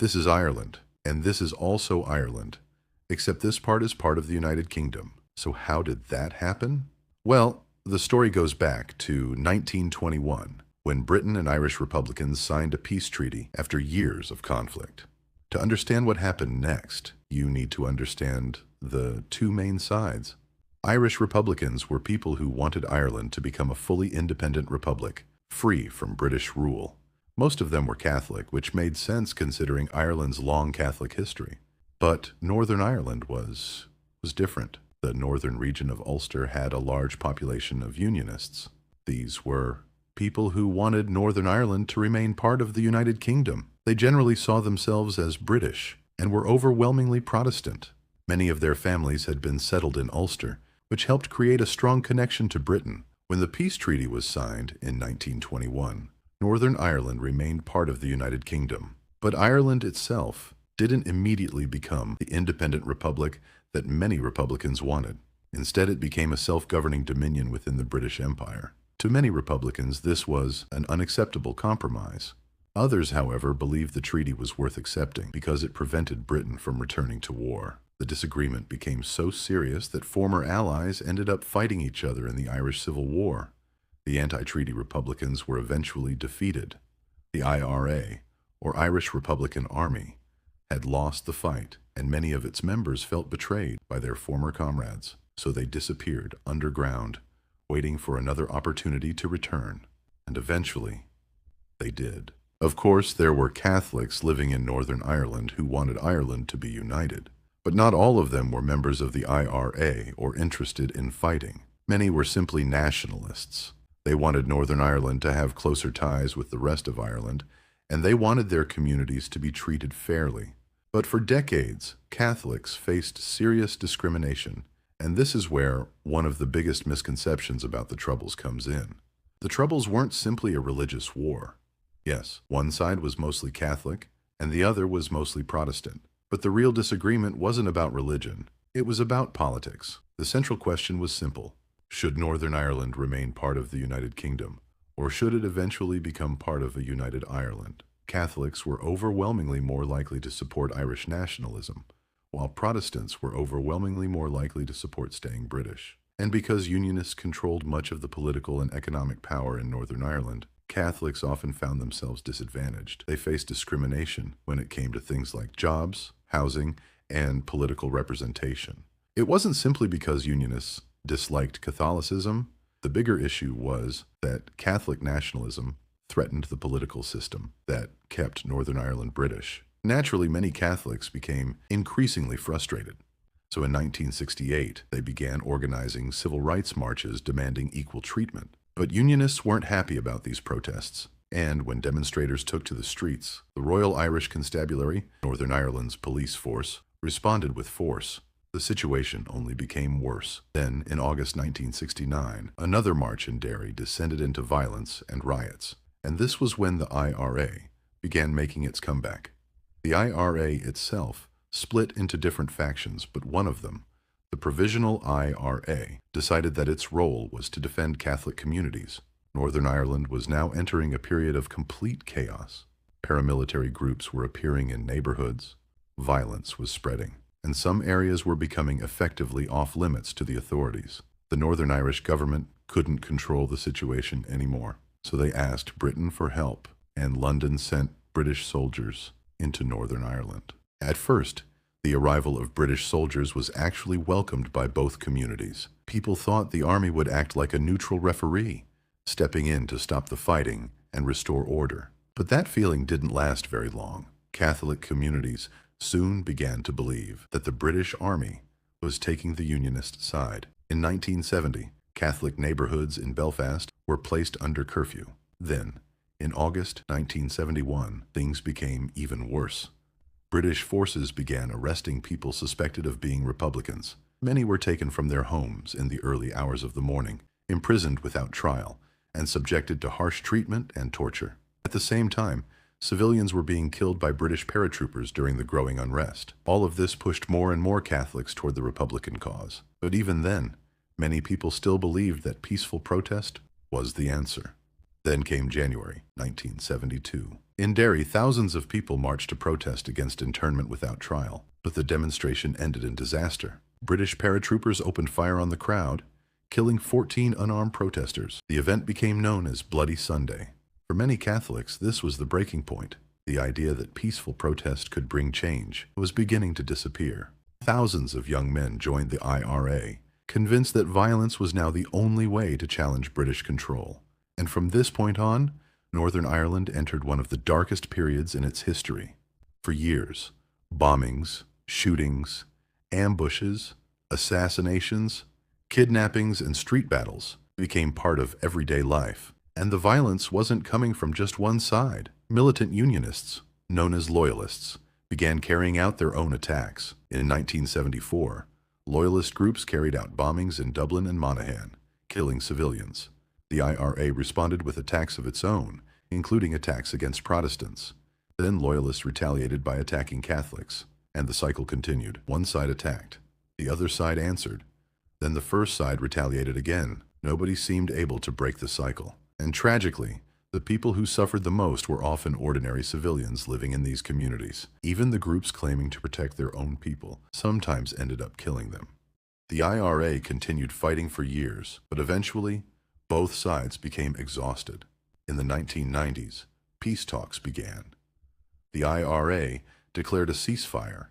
This is Ireland, and this is also Ireland, except this part is part of the United Kingdom. So how did that happen? Well, the story goes back to 1921, when Britain and Irish Republicans signed a peace treaty after years of conflict. To understand what happened next, you need to understand the two main sides. Irish Republicans were people who wanted Ireland to become a fully independent republic, free from British rule. Most of them were Catholic, which made sense considering Ireland's long Catholic history. But Northern Ireland was different. The northern region of Ulster had a large population of Unionists. These were people who wanted Northern Ireland to remain part of the United Kingdom. They generally saw themselves as British and were overwhelmingly Protestant. Many of their families had been settled in Ulster, which helped create a strong connection to Britain. When the peace treaty was signed in 1921, Northern Ireland remained part of the United Kingdom. But Ireland itself didn't immediately become the independent republic that many Republicans wanted. Instead, it became a self-governing dominion within the British Empire. To many Republicans, this was an unacceptable compromise. Others, however, believed the treaty was worth accepting because it prevented Britain from returning to war. The disagreement became so serious that former allies ended up fighting each other in the Irish Civil War. The anti-treaty Republicans were eventually defeated. The IRA, or Irish Republican Army, had lost the fight, and many of its members felt betrayed by their former comrades, so they disappeared underground, waiting for another opportunity to return. And eventually, they did. Of course, there were Catholics living in Northern Ireland who wanted Ireland to be united. But not all of them were members of the IRA or interested in fighting. Many were simply nationalists. They wanted Northern Ireland to have closer ties with the rest of Ireland, and they wanted their communities to be treated fairly. But for decades, Catholics faced serious discrimination, and this is where one of the biggest misconceptions about the Troubles comes in. The Troubles weren't simply a religious war. Yes, one side was mostly Catholic, and the other was mostly Protestant. But the real disagreement wasn't about religion. It was about politics. The central question was simple. Should Northern Ireland remain part of the United Kingdom, or should it eventually become part of a united Ireland? Catholics were overwhelmingly more likely to support Irish nationalism, while Protestants were overwhelmingly more likely to support staying British. And because Unionists controlled much of the political and economic power in Northern Ireland, Catholics often found themselves disadvantaged. They faced discrimination when it came to things like jobs, housing, and political representation. It wasn't simply because Unionists disliked Catholicism. The bigger issue was that Catholic nationalism threatened the political system that kept Northern Ireland British. Naturally, many Catholics became increasingly frustrated. So in 1968, they began organizing civil rights marches demanding equal treatment. But Unionists weren't happy about these protests. And when demonstrators took to the streets, the Royal Irish Constabulary, Northern Ireland's police force, responded with force. The situation only became worse. Then, in August 1969, another march in Derry descended into violence and riots. And this was when the IRA began making its comeback. The IRA itself split into different factions, but one of them, the Provisional IRA, decided that its role was to defend Catholic communities. Northern Ireland was now entering a period of complete chaos. Paramilitary groups were appearing in neighborhoods. Violence was spreading, and some areas were becoming effectively off-limits to the authorities. The Northern Irish government couldn't control the situation anymore, so they asked Britain for help, and London sent British soldiers into Northern Ireland. At first, the arrival of British soldiers was actually welcomed by both communities. People thought the army would act like a neutral referee, stepping in to stop the fighting and restore order. But that feeling didn't last very long. Catholic communities soon began to believe that the British Army was taking the Unionist side. In 1970, Catholic neighborhoods in Belfast were placed under curfew. Then, in August 1971, things became even worse. British forces began arresting people suspected of being Republicans. Many were taken from their homes in the early hours of the morning, imprisoned without trial, and subjected to harsh treatment and torture. At the same time, civilians were being killed by British paratroopers during the growing unrest. All of this pushed more and more Catholics toward the Republican cause. But even then, many people still believed that peaceful protest was the answer. Then came January 1972. In Derry, thousands of people marched to protest against internment without trial, but the demonstration ended in disaster. British paratroopers opened fire on the crowd, killing 14 unarmed protesters. The event became known as Bloody Sunday. For many Catholics, this was the breaking point. The idea that peaceful protest could bring change was beginning to disappear. Thousands of young men joined the IRA, convinced that violence was now the only way to challenge British control. And from this point on, Northern Ireland entered one of the darkest periods in its history. For years, bombings, shootings, ambushes, assassinations, kidnappings, and street battles became part of everyday life. And the violence wasn't coming from just one side. Militant Unionists, known as Loyalists, began carrying out their own attacks. In 1974, Loyalist groups carried out bombings in Dublin and Monaghan, killing civilians. The IRA responded with attacks of its own, including attacks against Protestants. Then Loyalists retaliated by attacking Catholics, and the cycle continued. One side attacked, the other side answered. Then the first side retaliated again. Nobody seemed able to break the cycle. And tragically, the people who suffered the most were often ordinary civilians living in these communities. Even the groups claiming to protect their own people sometimes ended up killing them. The IRA continued fighting for years, but eventually, both sides became exhausted. In the 1990s, peace talks began. The IRA declared a ceasefire,